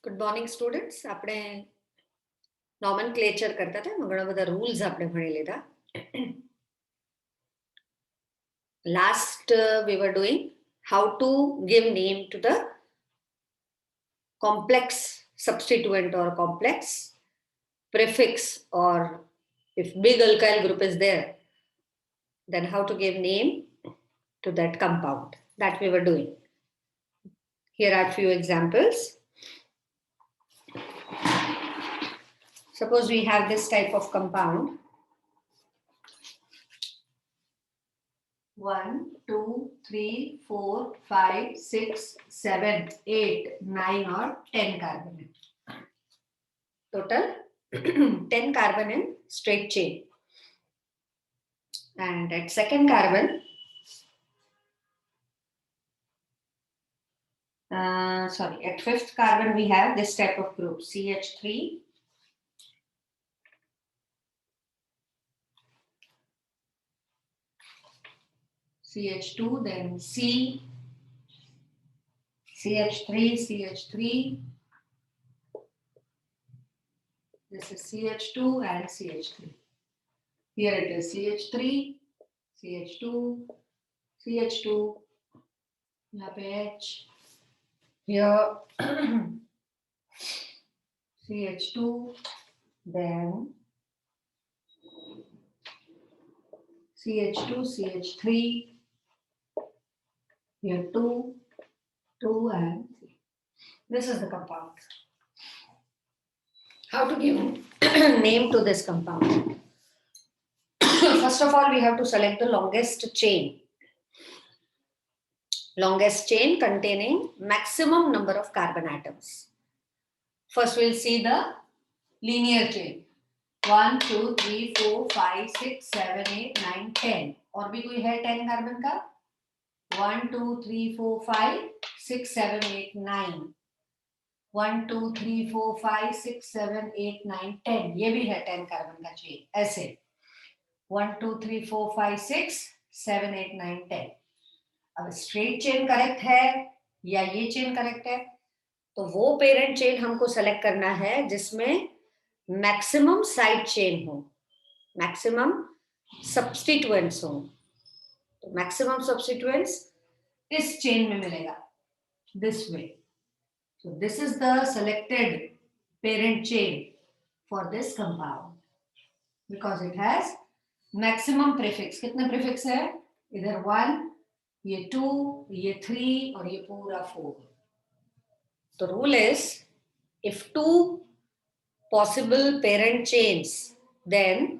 Good morning students. આપણે nomenclature કરતા હતા, ઘણા બધા રૂલ્સ આપણે ભણી લીધા. Last we were doing how to give name to the complex substituent or complex prefix, or if big alkyl group is there, then how to give name to that compound. That we were doing. Here are few examples. Suppose we have this type of compound. 1, 2, 3, 4, 5, 6, 7, 8, 9 or 10 carbon. Total 10 carbon in straight chain. And at second carbon, at fifth carbon we have this type of group, CH3, CH2, then C, CH3, CH3. This is CH2 and CH3. Here it is CH3, CH2, CH2, यहाँ पे H, here CH2, then CH2, CH3, here 2, 2 and 3. This is the compound. How to give name to this compound? First of all, we have to select the longest chain. Longest chain containing maximum number of carbon atoms. First, we'll see the linear chain. 1, 2, 3, 4, 5, 6, 7, 8, 9, 10. और भी कोई है 10 carbon का? 1, 2, 3, 4, 5, 6, 7, 8, 9. 1, 2, 3, 4, 5, 6, 7, 8, 9, 10. ये भी है 10 carbon का chain. ऐसे 1, 2, 3, 4, 5, 6, 7, 8, 9, 10. अब स्ट्रेट चेन करेक्ट है या ये चेन करेक्ट है, तो वो पेरेंट चेन हमको सेलेक्ट करना है जिसमें मैक्सिमम साइड चेन हो, मैक्सिमम सब्स्टिट्यूएंट्स हो. तो मैक्सिमम सब्स्टिट्यूएंट्स इस चेन में मिलेगा, this way. So this is the selected parent chain for this compound because it has maximum prefix. कितने prefix है? इधर 1, ये 2, ये 3 और ये पूरा 4. The rule is if 2 possible parent chains, then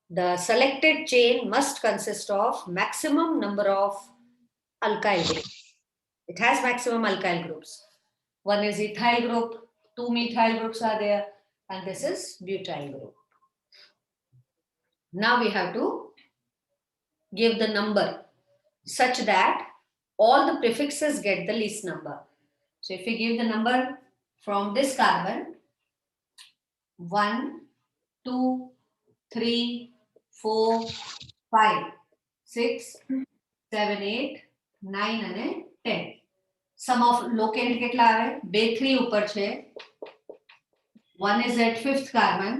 the selected chain must consist of maximum number of alkyl groups. It has maximum alkyl groups. One is ethyl group, 2 methyl groups are there, and this is butyl group. Now we have to give the number such that all the prefixes get the least number. So if we give the number from this carbon, 1, 2, 3, 4, 5, 6, 7, 8, 9 અને 10. Sum of locant કેટલા આવે? 2, 3 ઉપર છે. One is at 5th carbon,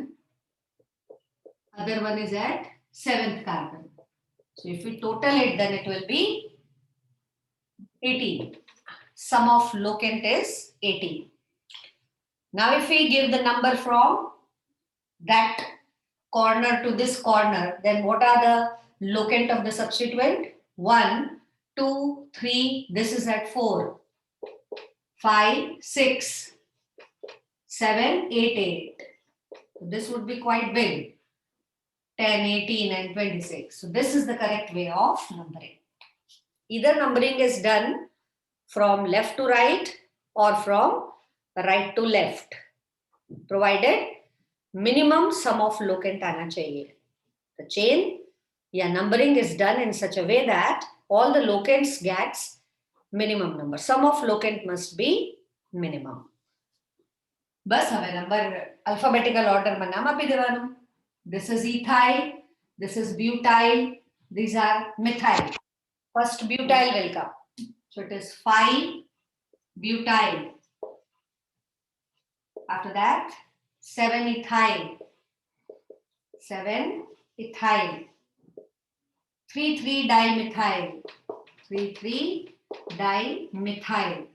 other one is at 7th carbon. So if we total it, then it will be 18. Sum of locant is 18. Now if we give the number from that corner to this corner, then what are the locant of the substituent? 1, 2, 3, this is at 4. 5, 6, 7, 8, 8. So this would be quite big. 10, 18 and 26. So this is the correct way of numbering. Either numbering is done from left to right or from right to left, provided minimum sum of locant आना चाहिए. The chain या numbering is done in such a way that all the locants gets minimum number. Sum of locant must be minimum. बस हमें number alphabetical order में नाम आपी देवानु. This is ethyl, this is butyl, these are methyl. First butyl will come. So it is 5 butyl. After that 7-ethyl, 7-ethyl, 3,3-dimethyl, 3,3-dimethyl,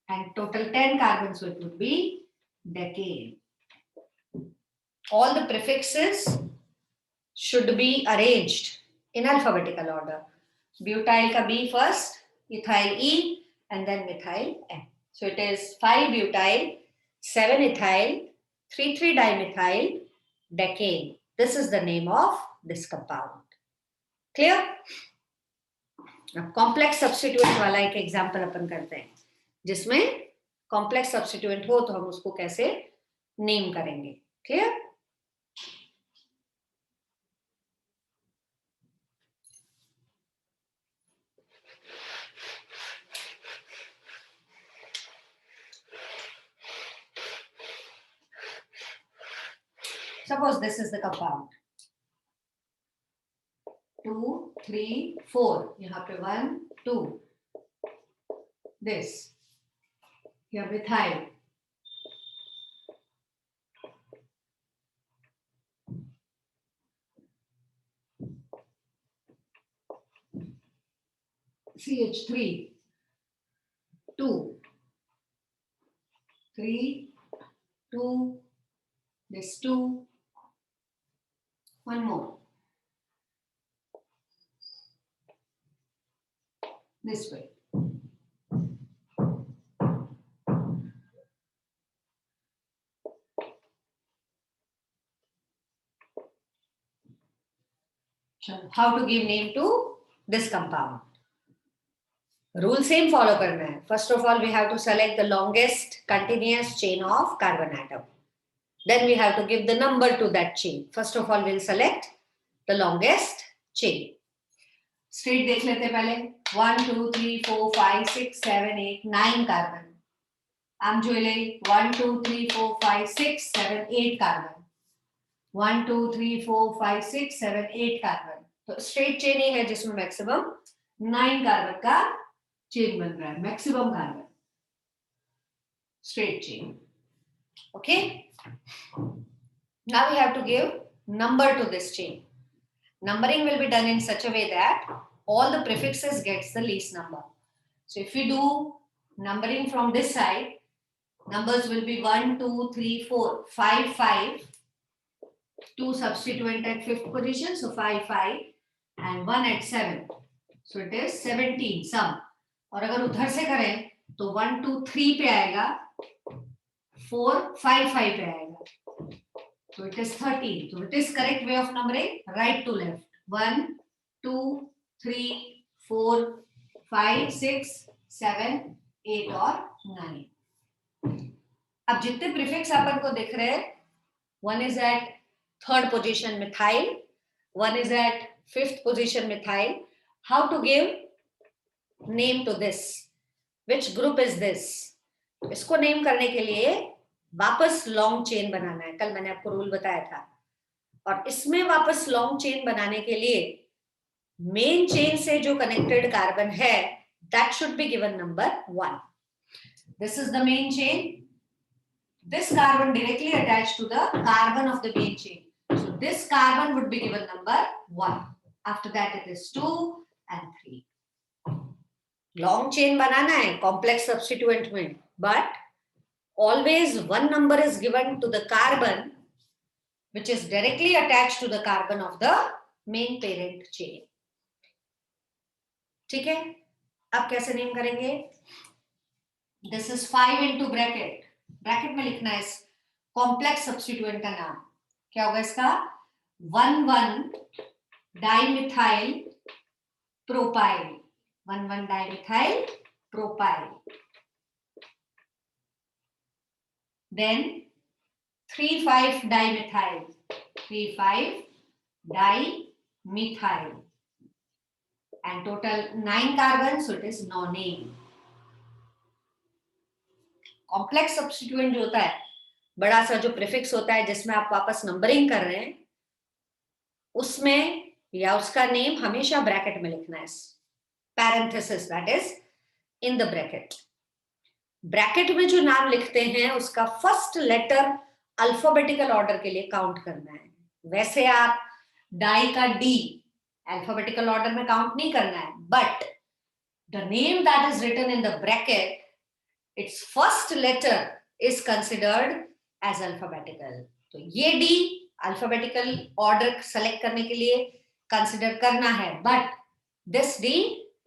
and total 10 carbons, so it would be decane. All the prefixes should be arranged in alphabetical order. Butyl ka B first, ethyl E, and then methyl M. So it is 5-butyl, 7-ethyl, 3,3-dimethyl, decane. This is the name of this compound. Clear? अब complex substituent वाला एक example अपन करते हैं, जिसमें complex substituent हो तो हम उसको कैसे नेम करेंगे. Clear? Suppose this is the compound 2, 3, 4. यहाँ पे 1, 2. This here methyl. CH3, 2, 3, 2. This 2. One more. This way. How to give name to this compound? Rule same follow करना है. First of all, we have to select the longest continuous chain of carbon atom. Then we have to give the number to that chain. First of all, we'll select the longest chain. Straight देख लेते पहले. 1, 2, 3, 4, 5, 6, 7, 8, 9 carbon. I'm Julie. 1, 2, 3, 4, 5, 6, 7, 8 carbon. 1, 2, 3, 4, 5, 6, 7, 8 carbon. तो straight chain ही है जिसमें maximum 9 carbon का chain बन रहा है. Maximum carbon. Straight chain. Okay. Now we have to give number to this chain. Numbering will be done in such a way that all the prefixes gets the least number. So if you do numbering from this side, numbers will be 1, 2, 3, 4, 5, 5. 2 substituent at 5th position, so 5, 5, and 1 at 7. So it is 17 sum. और अगर उधर से करें तो 1, 2, 3 पे आएगा, 4, 5, 5 पे आएगा. So it is 13. So it is correct way of numbering, right to left. 1, 2, 3, 4, 5, 6, 7, 8 और 9. अब जितने प्रीफिक्स अपन को दिख रहे हैं, 1 is at 3rd position methyl, 1 is at 5th position methyl. How to give name to this? Which group is this? इसको name करने के लिए वापस लॉन्ग चेन बनाना है. कल मैंने आपको रूल बताया था. और इसमें वापस लॉन्ग चेन बनाने के लिए मेन चेन से जो कनेक्टेड कार्बन है, that should be given number 1. This is the main chain. This carbon directly attached to the carbon of the main chain. So this carbon would be given number 1. After that it is 2 and 3. Long chain बनाना है complex substituent में, but always one number is given to the carbon which is directly attached to the carbon of the main parent chain. ठीक है? अब कैसे name करेंगे? This is 5 into bracket. Bracket में लिखना है इस कॉम्प्लेक्स सब्स्टिट्यूएंट का नाम. क्या होगा इसका? 1,1-dimethyl propyl. 1,1-dimethyl propyl. Then 3,5-dimethyl. 3,5-dimethyl. And total 9 carbons, so it is nonane. Complex substituent जो होता है, बड़ा सा जो प्रीफिक्स होता है जिसमें आप वापस नंबरिंग कर रहे हैं, उसमें या उसका नेम हमेशा ब्रैकेट में लिखना है. Parenthesis, that is in the bracket. Bracket में जो नाम लिखते हैं उसका फर्स्ट लेटर अल्फाबेटिकल ऑर्डर के लिए काउंट करना है। वैसे आप डाई का डी अल्फाबेटिकल ऑर्डर में काउंट नहीं करना है, but the name that is written in the bracket, its first letter is considered as alphabetical. तो ये डी अल्फाबेटिकल ऑर्डर सेलेक्ट करने के लिए कंसिडर करना है, but this D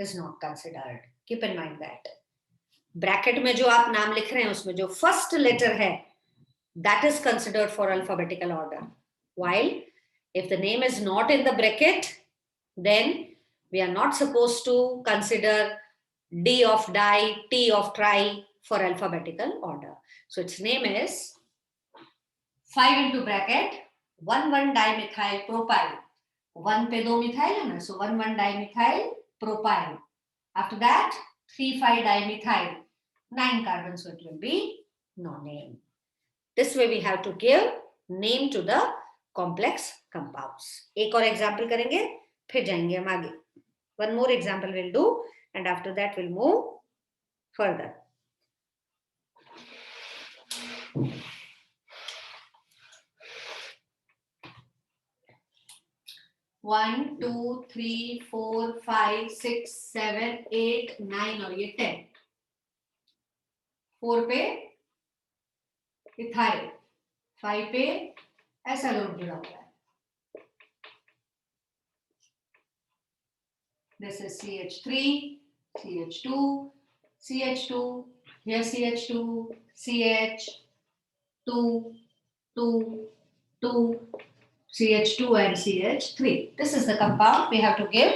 is not considered. Keep in mind that bracket में जो आप नाम लिख रहे हैं उसमें जो फर्स्ट लेटर है that is considered for alphabetical order, while if the name is not in the bracket, then we are not supposed to consider D of die, T of try for alphabetical order. So its name is 5 into bracket 1,1 dimethyl propyl, 1 पे 2 methyl है ना, so 1,1 dimethyl propyl. After that 3,5 dimethyl, 9 carbon, so it will be no name. This way we have to give name to the complex compounds. एक और example करेंगे, फिर जाएंगे हम आगे. One more example we'll do, and after that we'll move further. One, two, three, four, 5, 6, 7, 8, 9 और ये 10. 4 पे इथाइल, 5 पे ऐसा लोड जुड़ा हुआ है. This is CH3, CH2, CH2, here CH2, CH2, 2, 2, CH2 and CH3. This is the compound. We have to give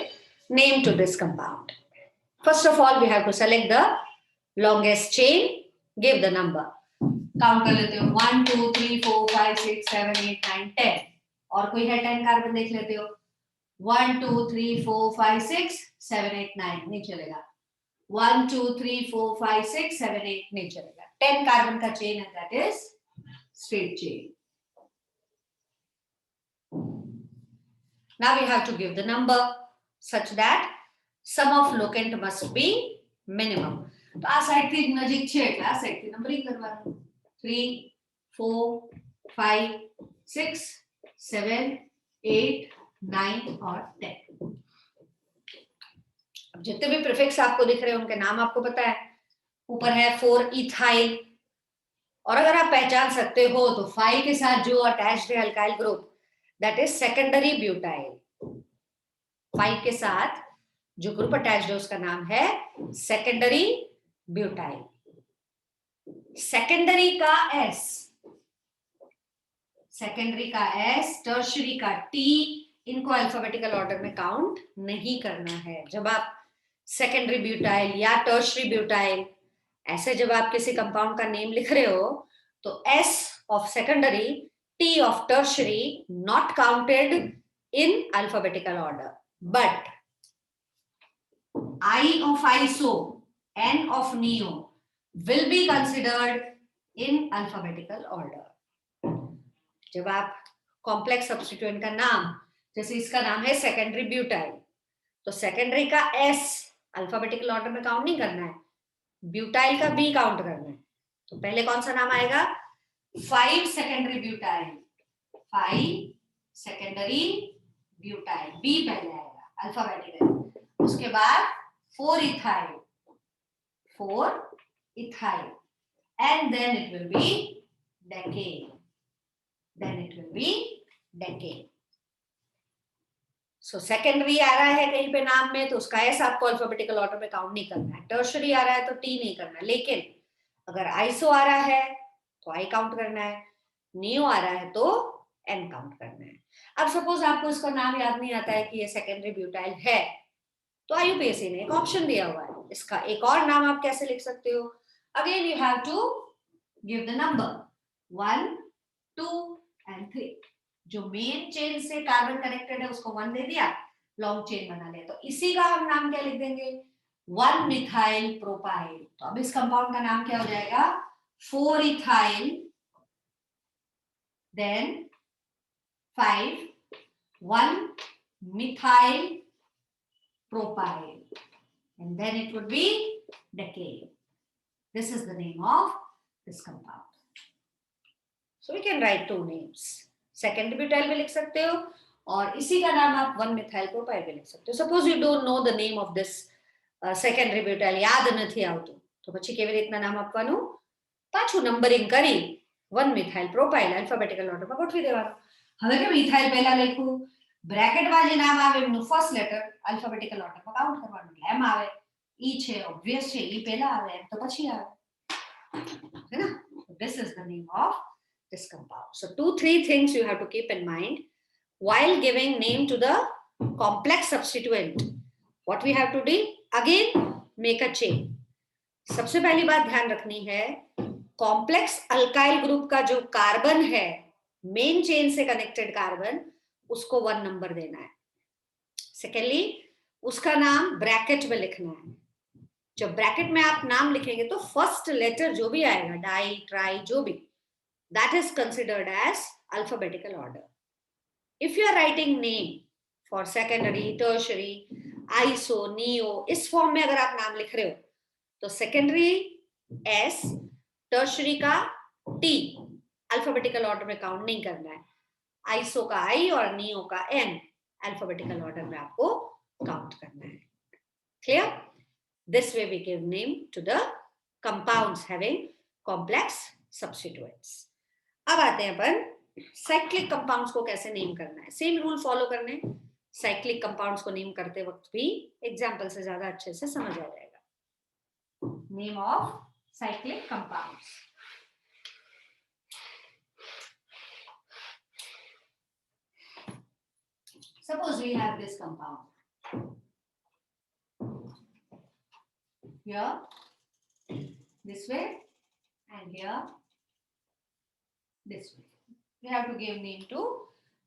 name to this compound. First of all, we have to select the longest chain, give the number. Count कर लेते हो 1, 2, 3, 4, 5, 6, 7, 8, 9, 10. और कोई है 10 carbon देख लेते हो. 1, 2, 3, 4, 5, 6, 7, 8, 9 नहीं चलेगा. 1, 2, 3, 4, 5, 6, 7, 8 नहीं चलेगा. 10 कार्बन का चेन है, that is straight chain. Now we have to give the number such that sum of locant must be minimum. तो આ સાઈડ થી નજીક છે એટલે આ સાઈડ થી નંબરિંગ કરવાનું. 3, 4, 5, 6, 7, 8, 9 और 10. अब जितने भी प्रीफिक्स आपको दिख रहे हैं उनके नाम आपको पता है. ऊपर है 4 इथाइल, और अगर आप पहचान सकते हो तो 5 के साथ जो अटैच्ड है alkyl group, that is secondary butyl. 5 के साथ जो ग्रुप अटैच्ड है उसका नाम है सेकेंडरी ब्यूटाइल. सेकेंडरी का S, सेकेंडरी का S, टर्शरी का T, इनको अल्फाबेटिकल ऑर्डर में काउंट नहीं करना है. जब आप सेकेंडरी ब्यूटाइल या टर्शरी ब्यूटाइल ऐसे जब आप किसी कंपाउंड का नेम लिख रहे हो तो S of secondary, T of tertiary not counted in alphabetical order, but I of iso, N of neo will be considered in alphabetical order. जब आप कॉम्प्लेक्स सब्स्टिट्यूएंट का नाम, जैसे इसका नाम है सेकेंडरी ब्यूटाइल, तो सेकेंडरी का S अल्फाबेटिकल ऑर्डर में काउंट नहीं करना है, ब्यूटाइल का B काउंट करना है. तो पहले कौन सा नाम आएगा? 5 secondary butyl, 5 secondary butyl, B पहले आएगा अल्फाबेटिकल. उसके बाद 4 ethyl, 4 ethyl, and then it will be decane. Then it will be decane. So secondary आ रहा है कहीं पे नाम में तो उसका S आपको अल्फाबेटिकल ऑर्डर में काउंट नहीं करना है. टर्शरी आ रहा है तो T नहीं करना है. लेकिन अगर आइसो आ रहा है तो I काउंट करना है, नियो आ रहा है तो N काउंट करना है. अब सपोज आपको इसका नाम याद नहीं आता है कि ये सेकेंडरी ब्यूटाइल है, तो IUPAC ने एक ऑप्शन दिया हुआ है, इसका एक और नाम आप कैसे लिख सकते हो. Again you have to give the number 1, 2 and 3. जो मेन चेन से कार्बन कनेक्टेड है उसको 1 दे दिया, लॉन्ग चेन बना लिया, तो इसी का हम नाम क्या लिख देंगे? 1 मिथाइल प्रोपाइल. तो अब इस कंपाउंड का नाम क्या हो जाएगा? 4 ethyl, then 5 1 methyl propyl, and then it would be decane. This is the name of this compound. So we can write two names. Secondary butyl भी लिख सकते हो और इसी का नाम आप 1-methyl propyl भी लिख सकते हो. Suppose you don't know the name of this secondary butyl, યાદ નથી આવતું, તો પછી કેવી રીતના નામ આપવાનું? પાછું નંબરિંગ કરી 1-methyl propyl alphabetical order માં ગોઠવી દેવાનું. હવે કે મિથાઇલ પહેલા લખ્યું, બ્રેકેટમાં જે નામ આવે એનું ફર્સ્ટ લેટર alphabetical order માં કાઉન્ટ કરવાનું. એટલે એમ આવે E છે, obvious છે, E પહેલા આવે એમ તો પછી આવે, है ना? This is the name of this compound. So 2-3 things you have to keep in mind while giving name to the complex substituent. What we have to do? Again, make a chain. सबसे पहली बात ध्यान रखनी है, complex alkyl group का जो carbon है, main chain से कनेक्टेड कार्बन, उसको 1 नंबर देना है. सेकेंडली, उसका नाम ब्रैकेट में लिखना है. जब ब्रैकेट में आप नाम लिखेंगे तो फर्स्ट लेटर जो भी आएगा, डाई, ट्राई, जो भी, that is considered as alphabetical order. If you are writing name for secondary, tertiary, iso, neo, इस फॉर्म में अगर आप नाम लिख रहे हो तो सेकेंडरी S, टर्शरी का T, अल्फाबेटिकल ऑर्डर में काउंट नहीं करना है. आइसो का I और नियो का N अल्फाबेटिकल ऑर्डर में आपको काउंट करना है. Clear? This way we give name to the compounds having complex substituents. अब आते हैं अपन साइक्लिक कंपाउंड्स को कैसे नेम करना है. सेम रूल फॉलो करने. साइक्लिक कंपाउंड्स को नेम करते वक्त भी एग्जांपल से ज्यादा अच्छे से समझ आ जाएगा. Name of cyclic compounds. Suppose we have this compound here, this way, and here, this way. We have to give name to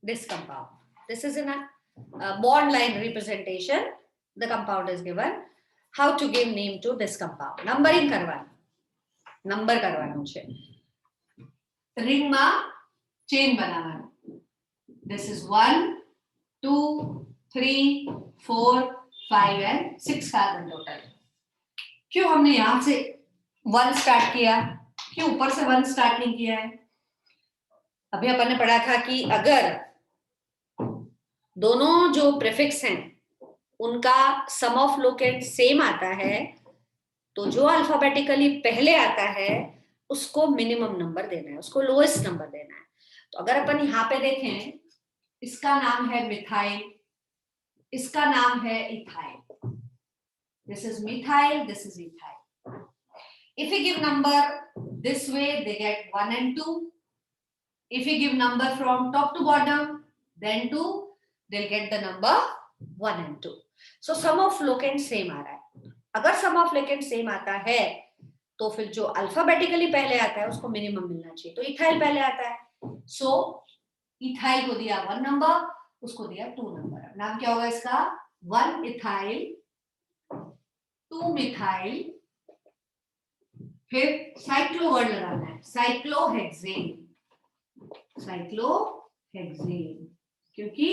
this compound. This is in a bond line representation. The compound is given. How to give name to this compound? Numbering કરવાનું. Number કરવાનું છે. રિંગમાં chain બનાવવાનું. This is 1, 2, 3, 4, 5 and 6 carbon total. क्यों हमने यहां से 1 start किया? क्यों ऊपर से 1 स्टार्ट नहीं किया है? अभी अपन ने पढ़ा था कि अगर दोनों जो प्रीफिक्स हैं उनका सम ऑफ लोकेट सेम आता है तो जो अल्फाबेटिकली पहले आता है उसको मिनिमम नंबर देना है, उसको लोएस्ट नंबर देना है. तो अगर अपन यहाँ पे देखें, इसका नाम है मिथाइल, इसका नाम है ethyl. This is methyl, this is ethyl. If we give number this way, they get 1 and 2. If we give number from top to bottom, then 2, they'll get the number 1 and 2. So sum of locant same आ रहा है. अगर sum of locant same आता है तो फिर जो alphabetically पहले आता है उसको मिनिमम मिलना चाहिए. तो इथाइल पहले आता है, सो इथाइल को दिया 1 नंबर, उसको दिया 2 नंबर. नाम क्या होगा इसका? 1 इथाइल, 2 मिथाइल, फिर साइक्लो वर्ड लगाना है, साइक्लोहेक्सेन. साइक्लोहेक्सेन क्योंकि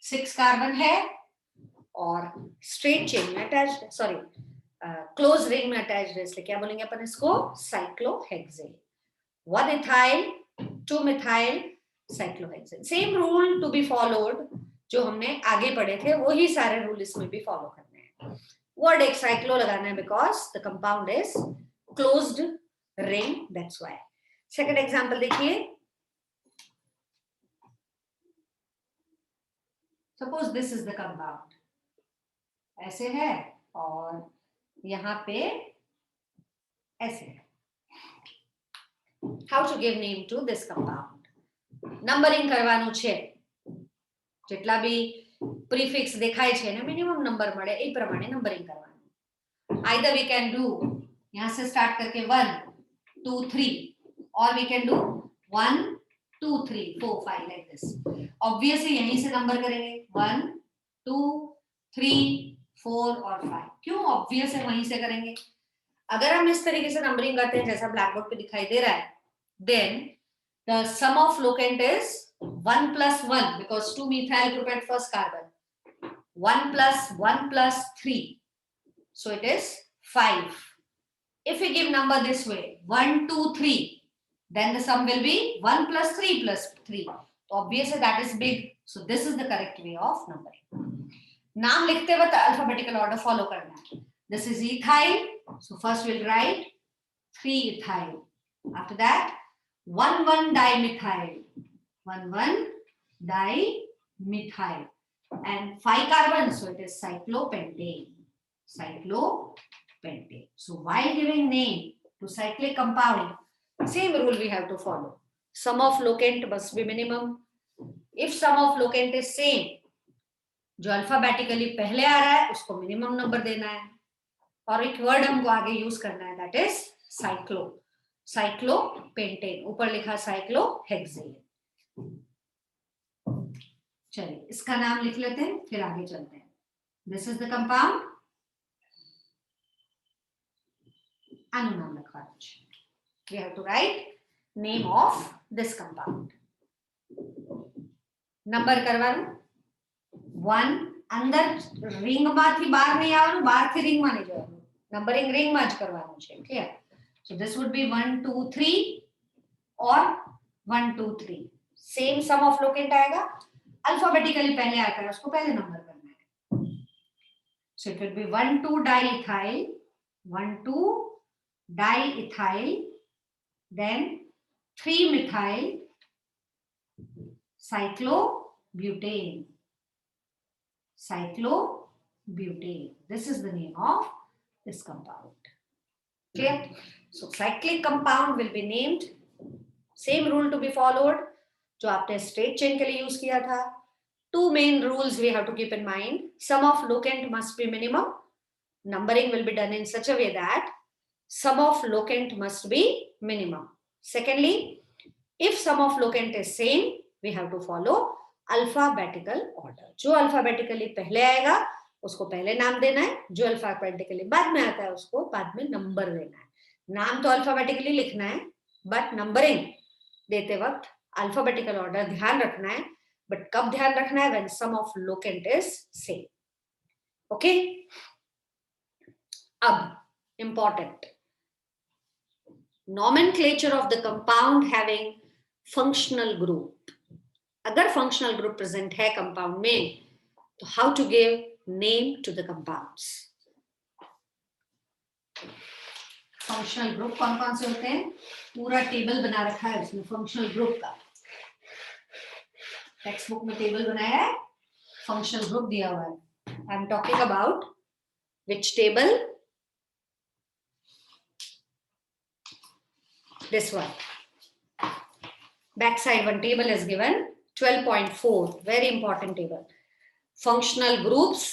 6 कार्बन है और स्ट्रेट चेन में अटैच्ड, सॉरी क्लोज रिंग में अटैच्ड है, इसलिए क्या बोलेंगे अपन इसको? Cyclohexane. 1 ethyl, 2 methyl, cyclohexane. Same rule to be followed जो हमने आगे पढ़े थे, वही सारे रूल इसमें भी फॉलो करने हैं. वर्ड एक साइक्लो लगाना है because the compound is closed ring, that's why. Second example देखिए. Suppose this is the compound, ऐसे है और यहाँ पे ऐसे है. How to give name to this compound? Numbering करवाનું છે. જેટલા બી પ્રીફિક્સ દેખાય છે ને મિનિમમ નંબર મળે એ પ્રમાણે નંબરિંગ કરવાનું. આઈધર વી કેન ડू यहाँ से स्टार्ट करके 1, 2, 3 और we can do 1, 2, 3, 4, 5 like this. Obviously यहीं से नंबर करेंगे 1, 2, 3, 4 और 5. क्यों ऑब्वियस है वहीं से करेंगे? अगर हम इस तरीके से नंबरिंग करते हैं जैसा ब्लैक बोर्ड पे दिखाई दे रहा है, then the sum of locant is 1 plus 1 because 2 methyl group at first carbon. 1 plus 1 plus 3, so it is 5. if we give number this way 1 2 3, then the sum will be 1 plus 3 plus 3. So obviously that is big. So this is the correct way of numbering. नाम लिखते वक्त alphabetical order follow करना है. This is ethyl. So first we'll write 3 ethyl. After that 1 dimethyl. 1 dimethyl. And 5 carbons, so it is cyclopentane. Cyclopentane. So while giving name to cyclic compound, same rule we have to follow. Sum of locant must be minimum. If sum of locant is same, जो alphabetically पहले आ रहा है उसको minimum number देना है. और एक word हमको आगे यूज करना है, दैट इज साइक्लोपेंटेन. ऊपर लिखा साइक्लोहेक्सेन. चलिए इसका नाम लिख लेते हैं, फिर आगे चलते हैं. This is the compound. अनुनाम लिखवा दीजिए. We have to write name of this compound. Number करवा दूं. 1 અંદર રિંગમાંથી બહાર નહીં આવવાનું, બહારથી રિંગમાં નહીં જવાનું. નંબરિંગ રિંગમાં જ કરવાનું છે. Clear? So this would be 1 2 3 और 1 2 3. सेम सम ऑफ लोकेंट आएगा. अल्फाबेटिकली पहले आता है उसको पहले नंबर करना है. So it will be 1 2 diethyl, 1 2 diethyl, then 3 methyl cyclobutane. Cyclobutane. This is the name of this compound. Clear? So cyclic compound will be named. Same rule to be followed जो आपने straight chain के लिए use किया था. 2 main rules we have to keep in mind. Sum of locant must be minimum. Numbering will be done in such a way that sum of locant must be minimum. Secondly, if sum of locant is same, we have to follow alphabetical order. जो alphabetically पहले आएगा उसको पहले नाम देना है, जो alphabetically बाद में आता है उसको बाद में नंबर देना है. नाम तो अल्फाबेटिकली लिखना है, बट नंबरिंग देते वक्त अल्फाबेटिकल ऑर्डर ध्यान रखना है. बट कब ध्यान रखना है? When sum of locant is same. Okay. अब important, nomenclature of the compound having functional group. अगर फंक्शनल ग्रुप प्रेजेंट है कंपाउंड में, तो how to give name to the compounds. Functional group कौन कौन से होते हैं? पूरा टेबल बना रखा है उसमें फंक्शनल ग्रुप का. टेक्स्ट बुक में टेबल बनाया है, फंक्शनल ग्रुप दिया हुआ है. I am talking about which table? This one. Back side one table is given. 12.4, very important table. Functional groups,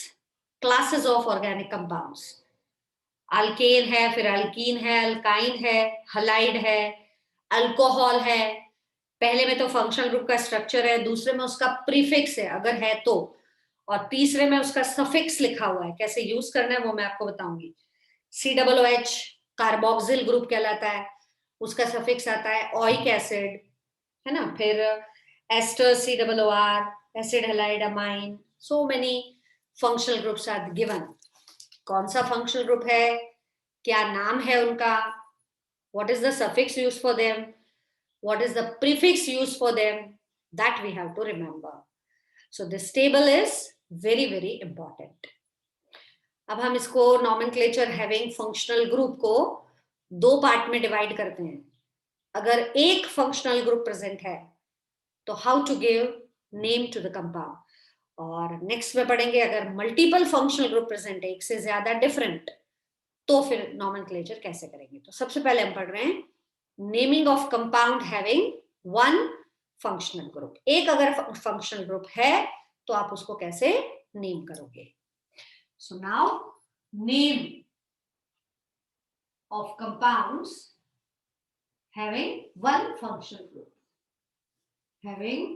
classes of organic compounds. Alkane है, फिर alkyne है, अल्काइन है, हलाइड है, अल्कोहल है. पहले में तो फंक्शनल ग्रुप का स्ट्रक्चर है, दूसरे में उसका प्रीफिक्स है अगर है तो, और तीसरे में उसका सफिक्स लिखा हुआ है. कैसे यूज करना है वो मैं आपको बताऊंगी. COOH कार्बोक्सिल ग्रुप कहलाता है, उसका सफिक्स आता है ओइक एसिड, है ना. फिर ester, COOR, acid halide amine. So many functional groups are given. कौन सा functional group है, क्या नाम है उनका, what is the suffix used for them, what is the prefix used for them, that we have to remember. So this table is very very important. अब हम इसको nomenclature having functional group को 2 part में divide करते हैं. अगर एक functional group present है तो how to give name to the compound. और नेक्स्ट में पढ़ेंगे अगर मल्टीपल फंक्शनल ग्रुप प्रेजेंट है, एक से ज्यादा डिफरेंट, तो फिर नॉमेनक्लेचर कैसे करेंगे. तो सबसे पहले हम पढ़ रहे हैं naming of compound having 1 functional group. एक अगर फंक्शनल ग्रुप है तो आप उसको कैसे नेम करोगे. So now name of compounds having 1 functional group, having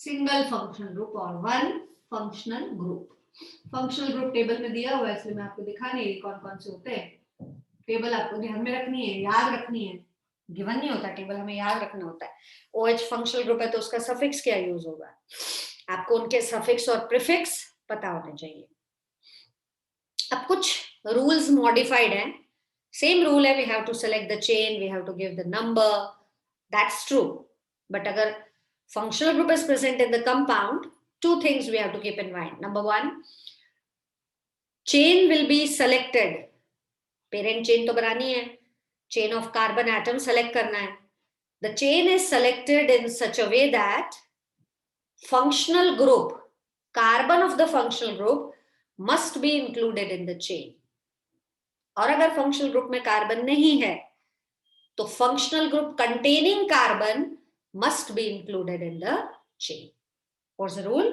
single functional group or 1 functional group. functional group table में दिया हुआ है इसलिए मैं आपको दिखा नहीं रही कौन कौन से होते हैं. टेबल आपको ध्यान में रखनी है, याद रखनी है. गिवन नहीं होता टेबल, हमें याद रखना होता है. OH फंक्शनल ग्रुप है तो उसका सफिक्स क्या यूज होगा, आपको उनके सफिक्स और प्रीफिक्स पता होने चाहिए. अब कुछ रूल्स मॉडिफाइड हैं Same rule है, we have to select the chain, we have to give the number. That's true. But अगर functional group is present in the compound, two things we have to keep in mind. Number one, chain will be selected. Parent chain तो बनानी है, chain of carbon atom select करना है. The chain is selected in such a way that functional group, carbon of the functional group must be included in the chain. और अगर functional group में carbon नहीं है, तो functional group containing carbon must be included in the chain. What's the rule?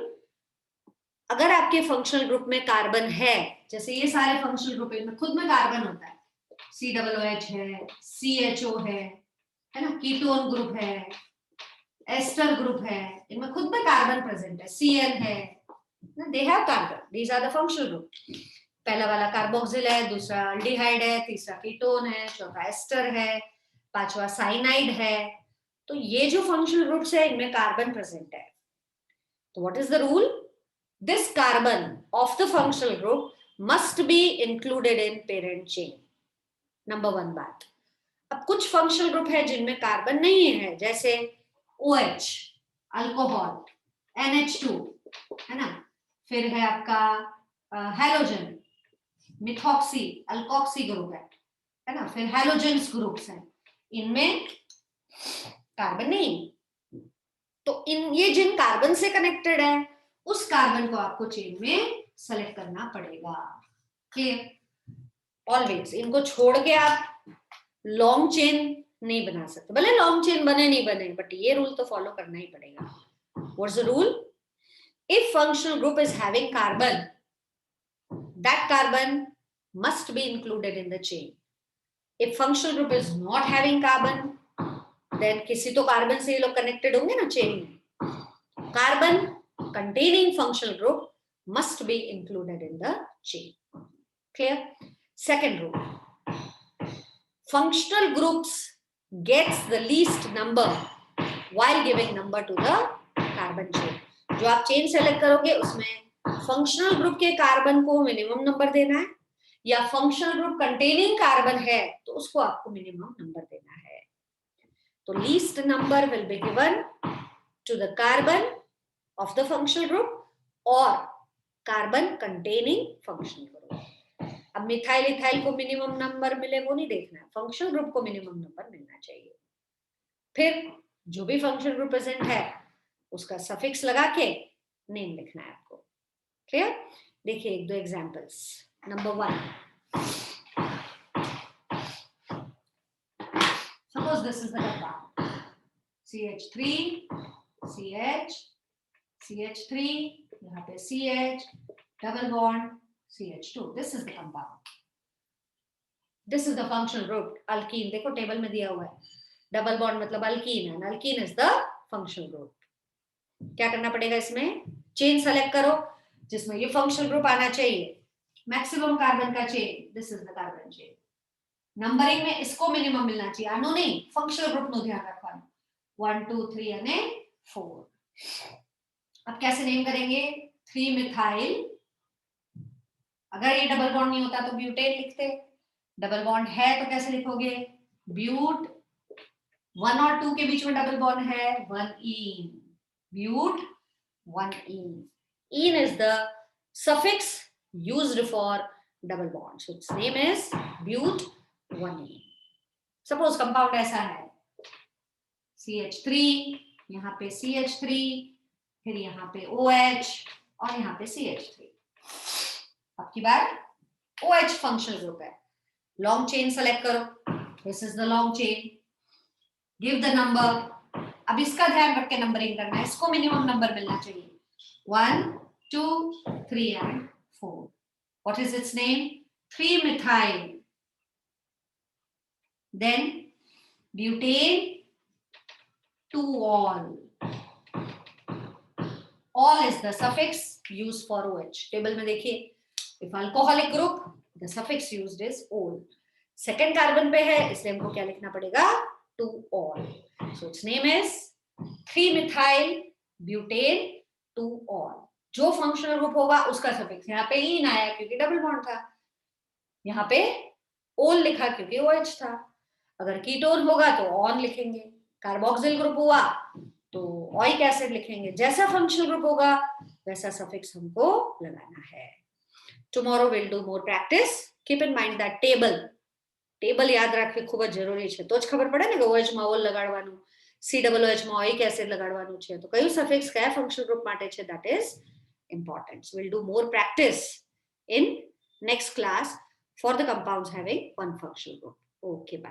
अगर आपके functional group में carbon है, जैसे ये सारे functional group इनमें खुद में carbon होता है, COOH है, CHO है ना, कीटोन ग्रुप है, एस्टर ग्रुप है, इनमें खुद में कार्बन प्रेजेंट है, CN है, they have carbon. These are the functional group. पहला वाला कार्बोक्सिल है, दूसरा अल्डिहाइड है, तीसरा कीटोन है, चौथा एस्टर है, पांचवा साइनाइड है. तो ये जो फंक्शनल ग्रुप्स है इनमें कार्बन प्रेजेंट है. तो what is the rule? This carbon of the functional group must be included in parent chain. Number one बात. अब कुछ फंक्शनल ग्रुप है जिनमें कार्बन नहीं है, जैसे OH अल्कोहल, NH2 है ना, फिर है आपका हैलोजन, मिथॉक्सी अल्कोक्सी ग्रुप है ना, फिर हैलोजेंस ग्रुप्स हैं, इनमें कार्बन नहीं. तो इन ये जिन कार्बन से कनेक्टेड है उस कार्बन को आपको चेन में सेलेक्ट करना पड़ेगा. क्लियर? ऑलवेज इनको छोड़ के आप लॉन्ग चेन नहीं बना सकते. भले लॉन्ग चेन बने नहीं बने, बट ये रूल तो फॉलो करना ही पड़ेगा. What's the rule? If functional group is having carbon, that carbon must be included in the chain. If functional group is not having carbon, then किसी तो कार्बन से ये लोग कनेक्टेड होंगे ना चेन में. Carbon containing functional group must be included in the chain. Clear? Second rule, functional groups gets the least number while giving number to the carbon chain. जो आप चेन सेलेक्ट करोगे उसमें फंक्शनल ग्रुप के carbon को minimum number देना है, या functional group containing carbon है तो उसको आपको मिनिमम नंबर देना है. तो least number will be given to the carbon of the functional group और कार्बन कंटेनिंग फंक्शनल ग्रुप. अब मिथाइल इथाइल को मिनिमम नंबर मिले वो नहीं देखना है, फंक्शनल ग्रुप को मिनिमम नंबर मिलना चाहिए. फिर जो भी फंक्शनल ग्रुप प्रेजेंट है उसका सफिक्स लगा के नेम लिखना है आपको. क्लियर? देखिए एक दो examples. Number one, suppose this is the compound CH3 CH CH3, यहाँ पे CH, double bond CH2. This is the compound. This is the functional group. Alkene. देखो टेबल में दिया हुआ है. डबल बॉन्ड मतलब अल्कीन है. Alkene is the functional group. क्या करना पड़ेगा इसमें? चेन सेलेक्ट करो जिसमें ये फंक्शनल ग्रुप आना चाहिए. मैक्सिमम कार्बन का chain. This is the carbon chain. Numbering में इसको मिनिमम मिलना चाहिए, आनो नहीं, फंक्शनल ग्रुप नो ध्यान रखवानो. 1 2 3 અને 4. अब कैसे नेम करेंगे? 3 मिथाइल. अगर ये डबल बॉन्ड नहीं होता तो ब्यूटेन लिखते. डबल बॉन्ड है तो कैसे लिखोगे? ब्यूट. 1 और 2 के बीच में डबल बॉन्ड है, 1 ene. But 1 ene. Ene is the suffix used for double bond, so its name is but 1ene. Suppose compound ऐसा है, CH3, यहाँ पे CH3, फिर यहाँ पे OH और यहाँ पे CH3. अब की बार OH फंक्शनल ग्रुप है. लॉन्ग चेन सेलेक्ट करो. This is the long chain. Give the number. अब इसका ध्यान रख के नंबरिंग करना है. इसको मिनिमम नंबर मिलना चाहिए. 1 2 3 and 4. What is its name? 3-methyl. Then butane 2-ol. Ol is the suffix used for OH. Table में देखिए, if alcoholic group, the suffix used is ol. Second carbon पे है इसलिए हमको क्या लिखना पड़ेगा? 2-ol. So its name is 3-methyl butane 2-ol. जो फंक्शनल ग्रुप होगा उसका सफिक्स. यहाँ पे ईन आया क्योंकि डबल बॉन्ड था. यहाँ पे ओल लिखा क्योंकि OH था, अगर कीटोन होगा तो ऑन लिखेंगे, कार्बोक्सिल ग्रुप हुआ तो ओइक एसिड लिखेंगे, जैसा फंक्शनल ग्रुप होगा वैसा सफिक्स हमको लगाना है। Tomorrow will do more practice, keep in mind that table યાદ રાખવી ખૂબ જ જરૂરી છે, તો જ ખબર પડે ને કે OH માં ઓલ લગાડવાનું, COOH માં ઓઇક એસિડ લગાડવાનું છે, તો કયું સફિક્સ કયા ફંક્શનલ ગ્રુપ માટે છે, that is important. So we'll do more practice in next class for the compounds having one functional group. Okay, bye.